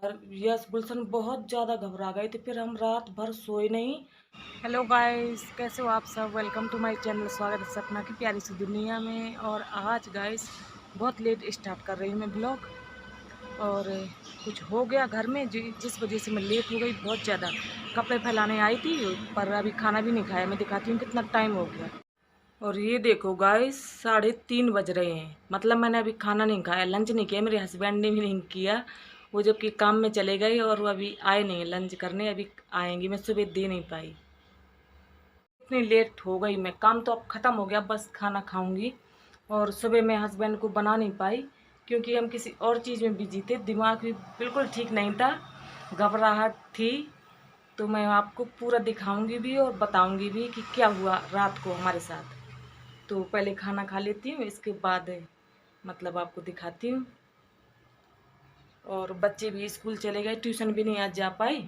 और यस गुलशन बहुत ज़्यादा घबरा गए थे, फिर हम रात भर सोए नहीं। हेलो गाइस, कैसे हो आप सब? Welcome to my channel. स्वागत है सपना की प्यारी सी दुनिया में। और आज गाइस बहुत लेट स्टार्ट कर रही हूँ मैं ब्लॉग। और कुछ हो गया घर में जिस वजह से मैं लेट हो गई बहुत ज़्यादा। कपड़े फैलाने आई थी पर अभी खाना भी नहीं खाया। मैं दिखाती हूँ कितना टाइम हो गया। और ये देखो गाइस 3:30 बज रहे हैं, मतलब मैंने अभी खाना नहीं खाया, लंच नहीं किया, मेरे हस्बैंड ने भी नहीं किया। वो जो कि काम में चले गए और वो अभी आए नहीं लंच करने, अभी आएंगी, मैं सुबह दे नहीं पाई। इतनी लेट हो गई, मैं काम तो अब ख़त्म हो गया, बस खाना खाऊंगी। और सुबह मैं हस्बैंड को बना नहीं पाई क्योंकि हम किसी और चीज़ में बिजी थे, दिमाग भी बिल्कुल ठीक नहीं था, घबराहट थी। तो मैं आपको पूरा दिखाऊंगी भी और बताऊंगी भी कि क्या हुआ रात को हमारे साथ। तो पहले खाना खा लेती हूँ, इसके बाद मतलब आपको दिखाती हूँ। और बच्चे भी स्कूल चले गए, ट्यूशन भी नहीं आज जा पाई,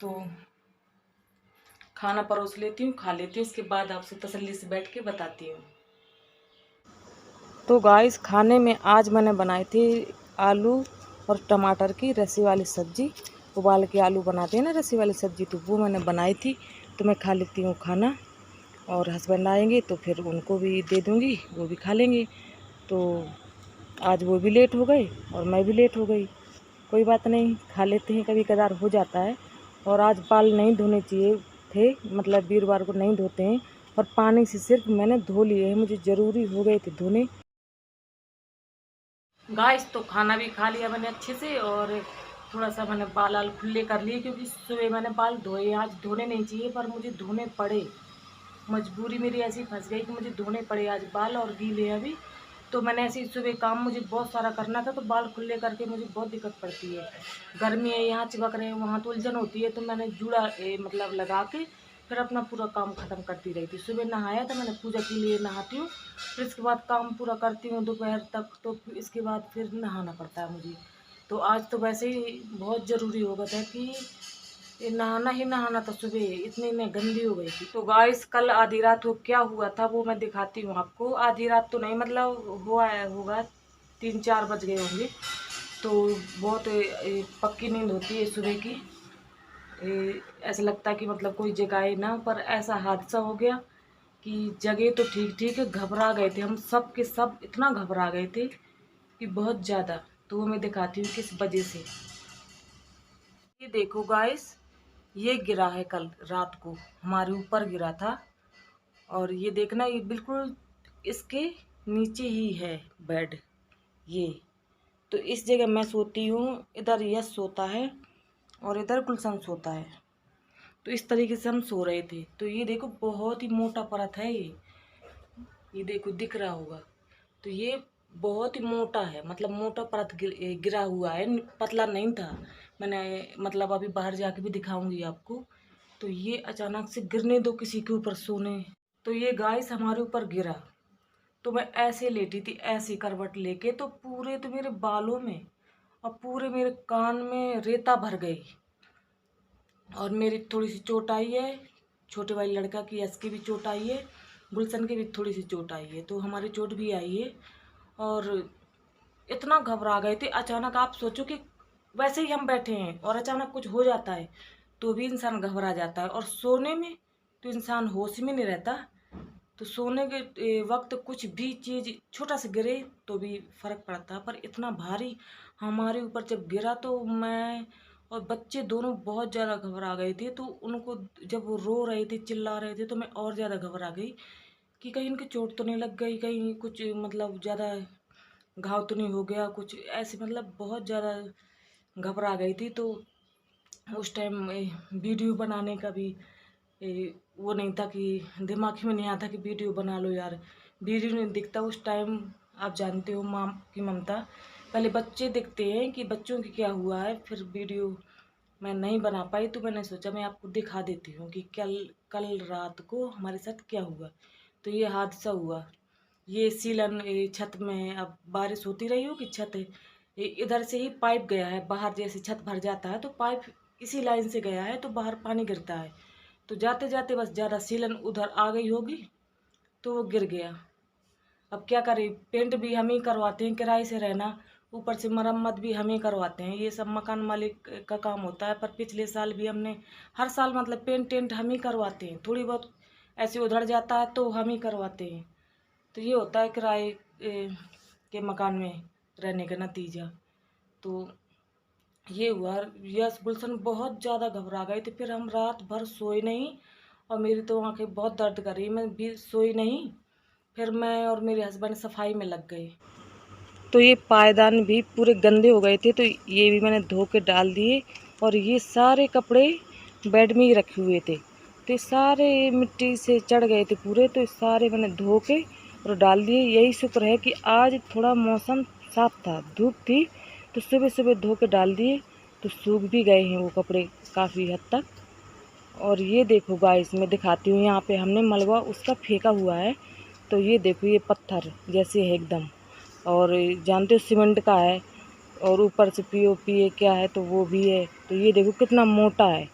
तो खाना परोस लेती हूँ, खा लेती हूँ, इसके बाद आपसे तसल्ली से बैठ के बताती हूँ। तो गाइस खाने में आज मैंने बनाई थी आलू और टमाटर की रसी वाली सब्जी। उबाल के आलू बनाते हैं ना रसी वाली सब्जी, तो वो मैंने बनाई थी। तो मैं खा लेती हूँ खाना, और हस्बैंड आएंगे तो फिर उनको भी दे दूँगी, वो भी खा लेंगे। तो आज वो भी लेट हो गए और मैं भी लेट हो गई। कोई बात नहीं, खा लेते हैं, कभी कदार हो जाता है। और आज बाल नहीं धोने चाहिए थे, मतलब वीरवार को नहीं धोते हैं, और पानी से सिर्फ मैंने धो लिए हैं, मुझे ज़रूरी हो गए थे धोने। गाइस तो खाना भी खा लिया मैंने अच्छे से, और थोड़ा सा मैंने बाल आल खुले कर लिए क्योंकि सुबह मैंने बाल धोए, आज धोने नहीं चाहिए पर मुझे धोने पड़े। मजबूरी मेरी ऐसी फंस गई कि मुझे धोने पड़े आज बाल, और गीले हैं अभी। तो मैंने ऐसे ही सुबह काम मुझे बहुत सारा करना था, तो बाल खुले करके मुझे बहुत दिक्कत पड़ती है। गर्मी है, यहाँ चिपक रहे हैं, वहाँ तो उलझन होती है, तो मैंने जूड़ा मतलब लगा के फिर अपना पूरा काम ख़त्म करती रही थी। सुबह नहाया था मैंने, पूजा के लिए नहाती हूँ, फिर इसके बाद काम पूरा करती हूँ दोपहर तक, तो इसके बाद फिर नहाना पड़ता है मुझे। तो आज तो वैसे ही बहुत ज़रूरी हो गया था कि ये नहाना ही नहाना था, सुबह इतनी मैं गंदी हो गई थी। तो गाइस कल आधी रात को क्या हुआ था वो मैं दिखाती हूँ आपको। आधी रात तो नहीं, मतलब हुआ है, होगा 3-4 बज गए होंगे। तो बहुत पक्की नींद होती है सुबह की। ऐसा लगता है कि मतलब कोई जगाए ना, पर ऐसा हादसा हो गया कि जगह तो ठीक ठीक है, घबरा गए थे हम सब के सब, इतना घबरा गए थे कि बहुत ज़्यादा। तो वो मैं दिखाती हूँ किस वजह से। ये देखो गाइस, ये गिरा है कल रात को, हमारे ऊपर गिरा था। और ये देखना, ये बिल्कुल इसके नीचे ही है बेड ये। तो इस जगह मैं सोती हूँ, इधर यश सोता है और इधर गुलशन सोता है। तो इस तरीके से हम सो रहे थे। तो ये देखो बहुत ही मोटा परत है ये देखो दिख रहा होगा। तो ये बहुत ही मोटा है, मतलब मोटा परत गिरा हुआ है, पतला नहीं था। मैंने मतलब अभी बाहर जाके भी दिखाऊंगी आपको। तो ये अचानक से गिरने दो किसी के ऊपर सोने। तो ये गाइस हमारे ऊपर गिरा, तो मैं ऐसे लेटी थी, ऐसी करवट लेके, तो पूरे तो मेरे बालों में और पूरे मेरे कान में रेता भर गई। और मेरी थोड़ी सी चोट आई है, छोटे वाले लड़का की, यस की भी चोट आई है, गुलशन की भी थोड़ी सी चोट आई है, तो हमारी चोट भी आई है। और इतना घबरा गए थे अचानक, आप सोचो कि वैसे ही हम बैठे हैं और अचानक कुछ हो जाता है तो भी इंसान घबरा जाता है, और सोने में तो इंसान होश में नहीं रहता। तो सोने के वक्त कुछ भी चीज़ छोटा सा गिरे तो भी फर्क पड़ता, पर इतना भारी हमारे ऊपर जब गिरा तो मैं और बच्चे दोनों बहुत ज़्यादा घबरा गए थे। तो उनको जब वो रो रहे थे, चिल्ला रहे थे, तो मैं और ज़्यादा घबरा गई कि कहीं इनकी चोट तो नहीं लग गई, कहीं कुछ मतलब ज़्यादा घाव तो नहीं हो गया कुछ ऐसे, मतलब बहुत ज़्यादा घबरा गई थी। तो उस टाइम वीडियो बनाने का भी वो नहीं था, कि दिमाग में नहीं आता कि वीडियो बना लो यार, वीडियो नहीं दिखता उस टाइम। आप जानते हो माँ की ममता, पहले बच्चे दिखते हैं कि बच्चों की क्या हुआ है, फिर वीडियो मैं नहीं बना पाई। तो मैंने सोचा मैं आपको दिखा देती हूँ कि कल कल रात को हमारे साथ क्या हुआ। तो ये हादसा हुआ, ये सीलन छत में, अब बारिश होती रही हो कि छत इधर से ही पाइप गया है बाहर, जैसे छत भर जाता है तो पाइप इसी लाइन से गया है, तो बाहर पानी गिरता है। तो जाते जाते बस ज़्यादा सीलन उधर आ गई होगी तो वो गिर गया। अब क्या करें, पेंट भी हम ही करवाते हैं, किराए से रहना, ऊपर से मरम्मत भी हम ही करवाते हैं, ये सब मकान मालिक का काम होता है। पर पिछले साल भी हमने, हर साल मतलब पेंट टेंट हम ही करवाते हैं, थोड़ी बहुत ऐसे उधड़ जाता है तो हम ही करवाते हैं। तो ये होता है किराए के मकान में रहने का नतीजा। तो ये हुआ। यस, गुलशन बहुत ज़्यादा घबरा गई थी, फिर हम रात भर सोए नहीं और मेरी तो आंखें बहुत दर्द कर रही, मैं भी सोई नहीं। फिर मैं और मेरे हस्बैंड सफाई में लग गए। तो ये पायदान भी पूरे गंदे हो गए थे, तो ये भी मैंने धो के डाल दिए। और ये सारे कपड़े बेड में ही रखे हुए थे, तो ये सारे मिट्टी से चढ़ गए थे पूरे, तो ये सारे मैंने धो के और डाल दिए। यही शुक्र है कि आज थोड़ा मौसम साफ था, धूप थी, तो सुबह सुबह धो के डाल दिए, तो सूख भी गए हैं वो कपड़े काफ़ी हद तक। और ये देखो गाइस, मैं दिखाती हूँ, यहाँ पे हमने मलबा उसका फेंका हुआ है, तो ये देखो ये पत्थर जैसे है एकदम, और जानते हो सीमेंट का है, और ऊपर से पीओपी है क्या है तो वो भी है। तो ये देखो कितना मोटा है।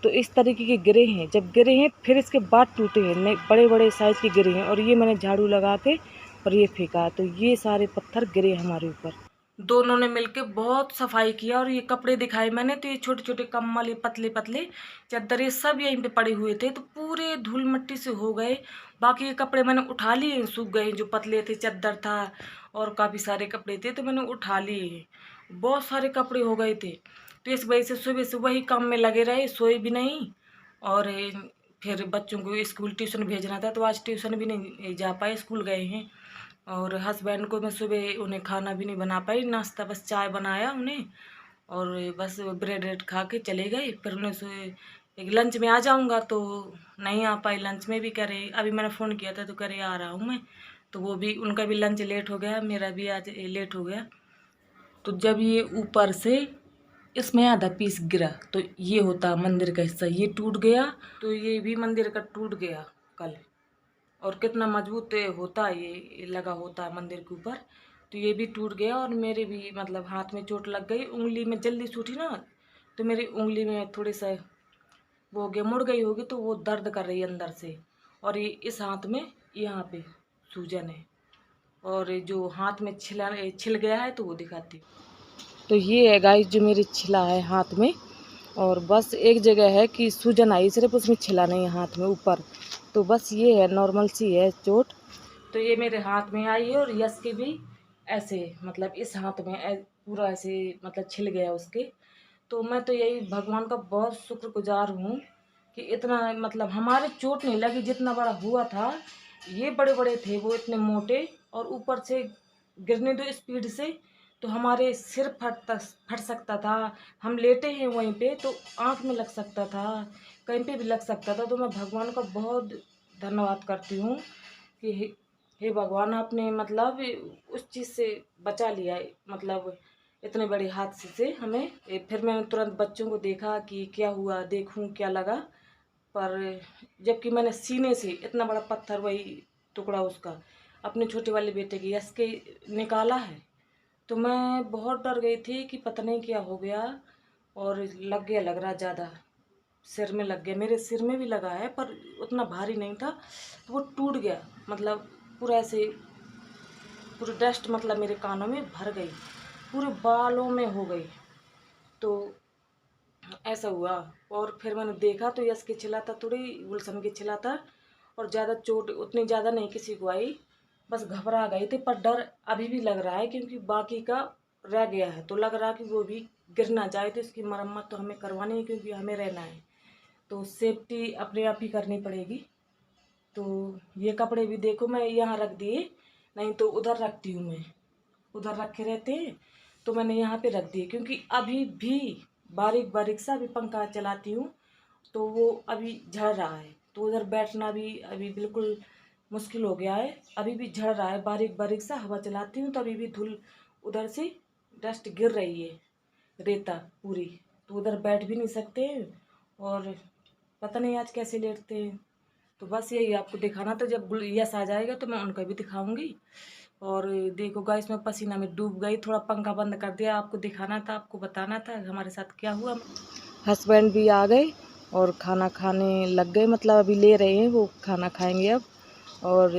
तो इस तरीके के गिरे हैं, जब गिरे हैं फिर इसके बाद टूटे हैं, नए बड़े बड़े साइज़ के गिरे हैं। और ये मैंने झाड़ू लगा के और ये फेंका, तो ये सारे पत्थर गिरे हमारे ऊपर। दोनों ने मिलके बहुत सफाई किया। और ये कपड़े दिखाए मैंने, तो ये छोटे छोटे कम्बल, ये पतले पतले चादर, ये सब यहीं पे पड़े हुए थे, तो पूरे धूल मिट्टी से हो गए। बाकी ये कपड़े मैंने उठा लिए, सूख गए, जो पतले थे, चादर था और काफ़ी सारे कपड़े थे, तो मैंने उठा लिए। बहुत सारे कपड़े हो गए थे, तो इस वजह से सुबह से वही काम में लगे रहे, सोए भी नहीं। और फिर बच्चों को स्कूल ट्यूशन भेजना था, तो आज ट्यूशन भी नहीं जा पाए, स्कूल गए हैं। और हस्बैंड को मैं सुबह उन्हें खाना भी नहीं बना पाई, नाश्ता बस चाय बनाया उन्हें, और बस ब्रेड रेड खा के चले गए। फिर उन्हें एक लंच में आ जाऊंगा, तो नहीं आ पाई लंच में भी। करे अभी मैंने फ़ोन किया था तो करे आ रहा हूँ मैं, तो वो भी, उनका भी लंच लेट हो गया, मेरा भी आज लेट हो गया। तो जब ये ऊपर से इसमें आधा पीस गिरा, तो ये होता मंदिर का हिस्सा, ये टूट गया, तो ये भी मंदिर का टूट गया कल। और कितना मजबूत होता है, ये लगा होता है मंदिर के ऊपर, तो ये भी टूट गया। और मेरे भी मतलब हाथ में चोट लग गई, उंगली में जल्दी से उठी ना, तो मेरी उंगली में थोड़ी सा वो हो गया, मुड़ गई होगी, तो वो दर्द कर रही है अंदर से। और ये इस हाथ में यहाँ पे सूजन है, और ये जो हाथ में छिल गया है, तो वो दिखाती हूँ। तो ये है गाइस जो मेरी छिला है हाथ में, और बस एक जगह है कि सूजन आई, सिर्फ उसमें छिला नहीं है हाथ में ऊपर, तो बस ये है, नॉर्मल सी है चोट। तो ये मेरे हाथ में आई है, और यश के भी ऐसे, मतलब इस हाथ में पूरा ऐसे मतलब छिल गया उसके। तो मैं तो यही भगवान का बहुत शुक्रगुजार हूँ कि इतना मतलब हमारे चोट नहीं लगी, जितना बड़ा हुआ था। ये बड़े बड़े थे वो, इतने मोटे, और ऊपर से गिरने दो स्पीड से, तो हमारे सिर फट सकता था। हम लेटे हैं वहीं पे, तो आँख में लग सकता था, कहीं पे भी लग सकता था। तो मैं भगवान का बहुत धन्यवाद करती हूँ कि हे भगवान, आपने मतलब उस चीज़ से बचा लिया है, मतलब इतने बड़े हादसे से हमें। फिर मैंने तुरंत बच्चों को देखा कि क्या हुआ, देखूं क्या लगा, पर जबकि मैंने सीने से इतना बड़ा पत्थर, वही टुकड़ा उसका, अपने छोटे वाले बेटे की यस के निकाला है। तो मैं बहुत डर गई थी कि पता नहीं क्या हो गया, और लग गया, लग रहा ज़्यादा सिर में लग गया, मेरे सिर में भी लगा है, पर उतना भारी नहीं था। तो वो टूट गया, मतलब पूरा ऐसे, पूरी डस्ट मतलब मेरे कानों में भर गई, पूरे बालों में हो गई। तो ऐसा हुआ। और फिर मैंने देखा तो यश के छिला था, थोड़ी गुलशन के छिला था, और ज़्यादा चोट उतनी ज़्यादा नहीं किसी को आई, बस घबरा गई थी। पर डर अभी भी लग रहा है, क्योंकि बाकी का रह गया है, तो लग रहा कि वो भी गिर ना जाए, तो इसकी मरम्मत तो हमें करवानी है, क्योंकि हमें रहना है, तो सेफ्टी अपने आप ही करनी पड़ेगी। तो ये कपड़े भी देखो मैं यहाँ रख दिए, नहीं तो उधर रखती हूँ मैं, उधर रखे रहते हैं, तो मैंने यहाँ पे रख दिए, क्योंकि अभी भी बारीक बारीक सा, अभी पंखा चलाती हूँ तो वो अभी झड़ रहा है, तो उधर बैठना भी अभी बिल्कुल मुश्किल हो गया है, अभी भी झड़ रहा है, बारीक बारीक सा हवा चलाती हूँ तो अभी भी धूल, उधर से डस्ट गिर रही है, रेता पूरी, तो उधर बैठ भी नहीं सकते हैं, और पता नहीं आज कैसे लेटते हैं। तो बस यही आपको दिखाना था, जब यस आ जाएगा तो मैं उनका भी दिखाऊंगी। और देखो गाइस, मैं पसीना में डूब गई, थोड़ा पंखा बंद कर दिया, आपको दिखाना था, आपको बताना था हमारे साथ क्या हुआ। हस्बैंड भी आ गए और खाना खाने लग गए, मतलब अभी ले रहे हैं, वो खाना खाएंगे अब। और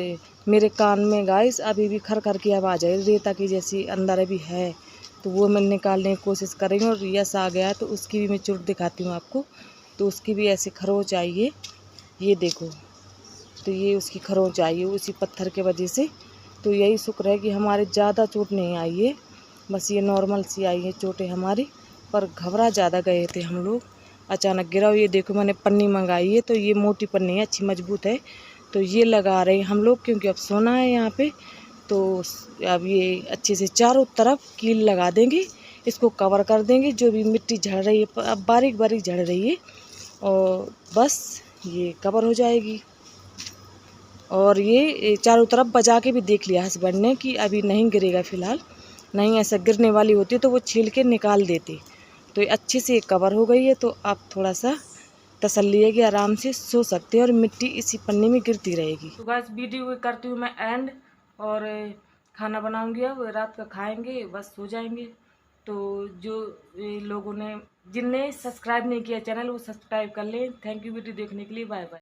मेरे कान में गाइस अभी भी खर खर की आवाज़ है, रेता की जैसी अंदर अभी है, तो वो मैं निकालने की कोशिश कर रही हूँ। और यस आ गया है तो उसकी भी मैं चोट दिखाती हूँ आपको। तो उसकी भी ऐसे खरोंच आई है, ये देखो। तो ये उसकी खरोंच आई है उसी पत्थर के वजह से। तो यही शुक्र है कि हमारे ज़्यादा चोट नहीं आई है, बस ये नॉर्मल सी आई है चोटें हमारी। पर घबरा ज़्यादा गए थे हम लोग, अचानक गिरा। ये देखो मैंने पन्नी मंगाई है, तो ये मोटी पन्नी है, अच्छी मजबूत है। तो ये लगा रहे हैं हम लोग, क्योंकि अब सोना है यहाँ पे। तो अब ये अच्छे से चारों तरफ कील लगा देंगे, इसको कवर कर देंगे। जो भी मिट्टी झड़ रही है अब बारीक बारीक झड़ रही है, और बस ये कवर हो जाएगी। और ये चारों तरफ बजा के भी देख लिया हस्बैंड ने कि अभी नहीं गिरेगा फ़िलहाल। नहीं ऐसा गिरने वाली होती तो वो छील के निकाल देते। तो ये अच्छे से कवर हो गई है, तो अब थोड़ा सा तसल्ली है कि आराम से सो सकते हैं और मिट्टी इसी पन्नी में गिरती रहेगी। तो गाइस वीडियो को करती हूँ मैं एंड, और खाना बनाऊंगी, अब रात का खाएंगे, बस सो जाएंगे। तो जो लोगों ने जिनने सब्सक्राइब नहीं किया चैनल, वो सब्सक्राइब कर लें। थैंक यू वीडियो देखने के लिए, बाय बाय।